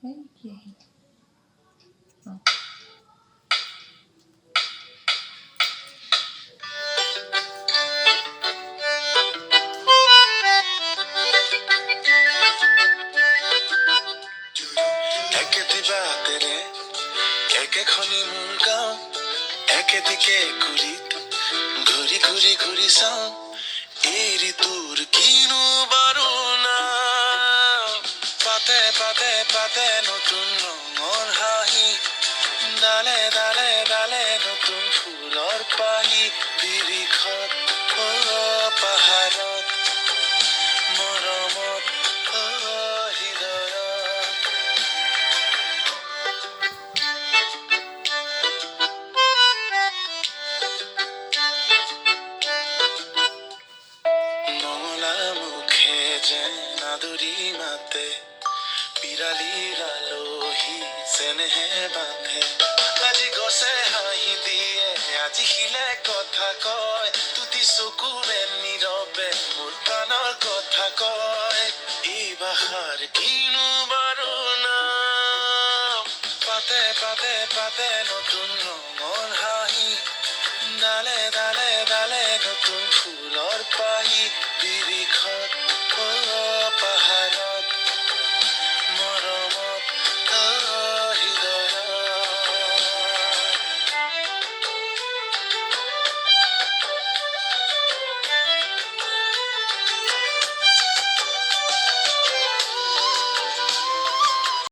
এই কি আহিল একেখনি মোৰ গাঁও একেদিকে ঘূৰিত ঘূৰি ঘূৰি ঘূৰি চাওঁ এই ঋতুৰ কিনো বাৰু নাম পাতে পাতে পাতে নতুন ৰঙৰ হাঁহি ডালে ডালে ডালে নতুন ফুলৰ পাহি বিৰিখত পাহাৰত মৰমত হৃদয়ত নঙলা মুখে যেন আদৰি মাতে পিৰালিৰ আলহী চেনেহে বান্ধে আজি গছে হাঁহি দিয়ে আজি শিলে কথা কয় তুতি চকুৰে নীৰৱে মোৰ প্ৰাণৰ কথা কয় এই ভাষাৰ কিনো বাৰু নাম পাতে পাতে পাতে নতুন